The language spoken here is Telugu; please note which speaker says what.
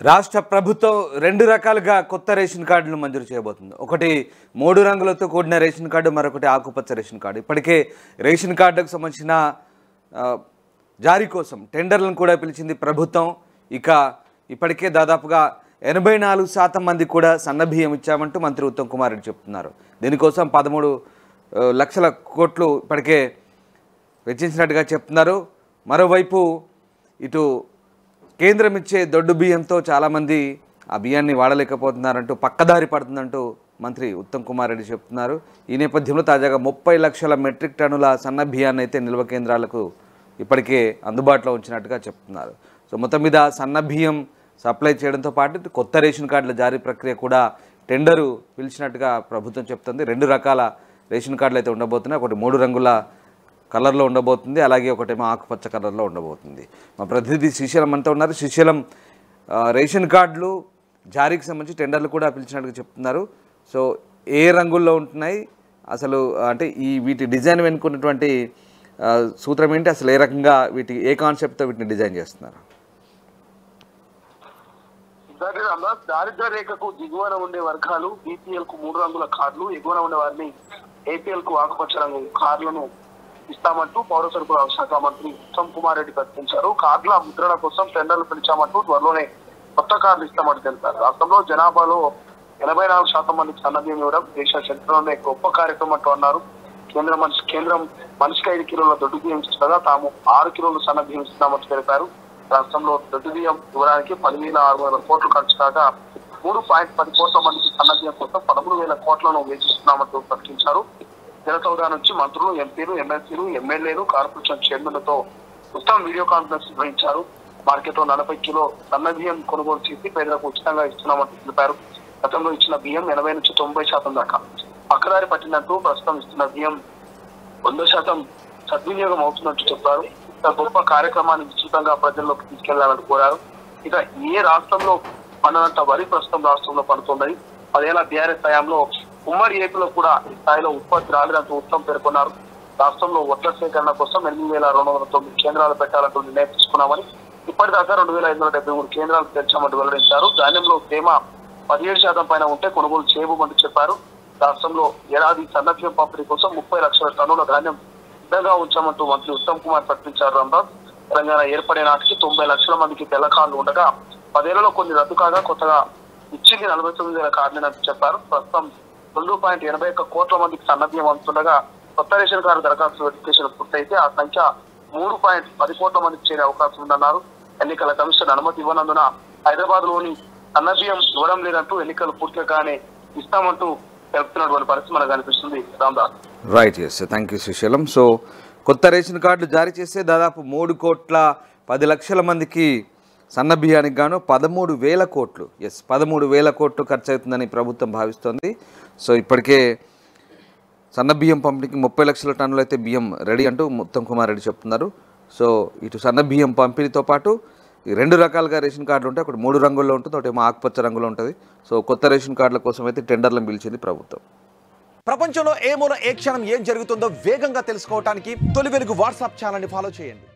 Speaker 1: రాష్ట్ర ప్రభుత్వం రెండు రకాలుగా కొత్త రేషన్ కార్డులను మంజూరు చేయబోతుంది. ఒకటి 3 రంగులతో కూడిన రేషన్ కార్డు, మరొకటి ఆకుపచ్చ రేషన్ కార్డు. ఇప్పటికే రేషన్ కార్డుకు సంబంధించిన జారీ కోసం టెండర్లను కూడా పిలిచింది ప్రభుత్వం. ఇప్పటికే దాదాపుగా 84% మంది కూడా సన్నబియ్యం ఇచ్చామంటూ మంత్రి ఉత్తమ్ కుమార్ రెడ్డి చెప్తున్నారు. దీనికోసం 13 లక్షల కోట్లు ఇప్పటికే వెచ్చించినట్టుగా చెప్తున్నారు. మరోవైపు ఇటు కేంద్రం ఇచ్చే దొడ్డు బియ్యంతో చాలామంది ఆ బియ్యాన్ని వాడలేకపోతున్నారంటూ పక్కదారి పడుతుందంటూ మంత్రి ఉత్తమ్ కుమార్ రెడ్డి చెప్తున్నారు. ఈ నేపథ్యంలో తాజాగా 30 లక్షల మెట్రిక్ టన్నుల సన్న బియ్యాన్ని అయితే నిల్వ కేంద్రాలకు ఇప్పటికే అందుబాటులో ఉంచినట్టుగా చెప్తున్నారు. సో మొత్తం మీద సన్న బియ్యం సప్లై చేయడంతో పాటు కొత్త రేషన్ కార్డుల జారీ ప్రక్రియ కూడా టెండరు పిలిచినట్టుగా ప్రభుత్వం చెప్తుంది. 2 రకాల రేషన్ కార్డులు అయితే ఉండబోతున్నాయి. ఒకటి 3 రంగుల కలర్లో ఉండబోతుంది, అలాగే ఒకటేమో ఆకుపచ్చ కలర్లో ఉండబోతుంది. మా ప్రతినిధి శ్రీశైలం అంతా ఉన్నారు. శ్రీశైలం, రేషన్ కార్డులు జారీకి సంబంధించి టెండర్లు కూడా పిలిచినట్టుగా చెప్తున్నారు. సో ఏ రంగుల్లో ఉంటున్నాయి అసలు, అంటే వీటి డిజైన్ వెనుకున్నటువంటి సూత్రం ఏంటి, అసలు ఏ రకంగా ఏ కాన్సెప్ట్తో వీటిని డిజైన్ చేస్తున్నారు?
Speaker 2: దారిద్ర్య రేఖకు దిగువన ఉండే వర్గాలు బీపీఎల్ కు 3 రంగుల కార్డులు, ఎగువన ఉండే వారిని ఏపీఎల్ కు ఆకుపచ్చ రంగు కార్డులను ఇస్తామంటూ పౌర సరఫరా శాఖ మంత్రి ఉత్తమ్ కుమార్ రెడ్డి ప్రకటించారు. కార్డుల ముద్రణ కోసం టెండర్లు పిలిచామంటూ త్వరలోనే కొత్త కార్డులు ఇస్తామంటూ తెలిపారు. రాష్ట్రంలో జనాభాలో 84% మందికి సన్నబియ్యం ఇవ్వడం దేశ చరిత్రలోనే గొప్ప కార్యక్రమం అంటూ అన్నారు. కేంద్రం మనిషికి 5 కిలోల దొడ్డు బియ్యం ఇస్తుండగా తాము 6 కిలోల సన్న బియ్యం ఇస్తున్నామంటూ తెలిపారు. రాష్ట్రంలో దొడ్డు బియ్యం ఇవ్వడానికి 10,600 కోట్లు ఖర్చు కాగా 3.10 కోట్ల మందికి సన్న బియ్యం కోసం 13,000 కోట్లను వేచిస్తున్నామంటూ ప్రకటించారు. జనసౌదా నుంచి మంత్రులు, ఎంపీలు, ఎమ్మెల్సీలు, ఎమ్మెల్యేలు, కార్పొరేషన్ చైర్మన్లతో ఉత్తమ్ వీడియో కాన్ఫరెన్స్ నిర్వహించారు. మార్కెట్ లో 40 కిలో సన్న బియ్యం కొనుగోలు చేసి పేదలకు ఉచితంగా ఇస్తున్నామంటూ తెలిపారు. గతంలో ఇచ్చిన బియ్యం 80 నుంచి 90% దాకా పక్కదారి పట్టినట్టు ప్రస్తుతం ఇస్తున్న బియ్యం 100% సద్వినియోగం అవుతున్నట్టు చెప్పారు. గొప్ప కార్యక్రమాన్ని విస్తృతంగా ప్రజల్లోకి తీసుకెళ్లాలని కోరారు. ఇక ఏ రాష్ట్రంలో పండనంత వరి ప్రస్తుతం రాష్ట్రంలో పండుతున్నది. 10 ఏళ్ల బీఆర్ఎస్ హయాంలో ఉమ్మడి ఏపీలో కూడా ఈ స్థాయిలో ఉత్పత్తి రాలేదంటూ ఉత్తమ్ పేర్కొన్నారు. రాష్ట్రంలో వడ్ల సేకరణ కోసం 8,209 కేంద్రాలు పెట్టాలంటూ నిర్ణయం తీసుకున్నామని, ఇప్పటిదాకా 2,573 కేంద్రాలు తెరిచామంటూ వెల్లడించారు. ధాన్యంలో తేమ 17% పైన ఉంటే కొనుగోలు చేయబోమంటూ చెప్పారు. రాష్ట్రంలో ఏడాది సన్నబియ్యం పంపిణీ కోసం 30 లక్షల టన్నుల ధాన్యం సిద్ధంగా ఉంచామంటూ మంత్రి ఉత్తమ్ కుమార్ ప్రకటించారు. తెలంగాణ ఏర్పడే నాటికి 90 లక్షల మందికి తెల్ల కార్డులు ఉండగా 10 ఏళ్లలో కొన్ని రద్దు కాగా కొత్తగా ఇచ్చింది 49,000 కార్డులని చెప్పారు. ప్రస్తుతం 2.81 కోట్ల మందికి సన్నబియ్యం అందుతుండగా కొత్త రేషన్ కార్డు దరఖాస్తు వెరిఫికేషన్ పూర్తయితే ఆ సంఖ్య 3.10 కోట్ల మందికి చేరే అవకాశం ఉందన్నారు. ఎన్నికల కమిషన్ అనుమతి ఇవ్వనందున హైదరాబాద్ లోని సన్నబియ్యం ఇవ్వడం లేదంటూ ఎన్నికలు పూర్తిగానే ఇస్తామంటూ తెలుపుతున్నటువంటి పరిస్థితి మనకు కనిపిస్తుంది. Ramdas.
Speaker 1: Right, yes, thank you Srisailam. So కొత్త రేషన్ కార్డులు జారీ చేస్తే దాదాపు 3,10 లక్షల మందికి సన్న బియ్యానికి గాను 13,000 కోట్లు, 13,000 కోట్లు ఖర్చు అవుతుందని ప్రభుత్వం భావిస్తోంది. సో ఇప్పటికే సన్న బియ్యం పంపిణీకి 30 లక్షల టన్నులు అయితే బియ్యం రెడీ అంటూ ఉత్తమ్ కుమార్ రెడ్డి చెప్తున్నారు. సో ఇటు సన్న బియ్యం పంపిణీతో పాటు 2 రకాలుగా రేషన్ కార్డులు ఉంటాయి. ఒకటి 3 రంగుల్లో ఉంటుంది, ఒకటి ఆకుపచ్చ రంగులో ఉంటుంది. సో కొత్త రేషన్ కార్డుల కోసం అయితే టెండర్లను పిలిచింది ప్రభుత్వం.
Speaker 3: ప్రపంచంలో ఏ మూల ఏ క్షణం ఏం జరుగుతుందో వేగంగా తెలుసుకోవడానికి తొలి వెలుగు వాట్సాప్ ఛానల్ని ఫాలో చేయండి.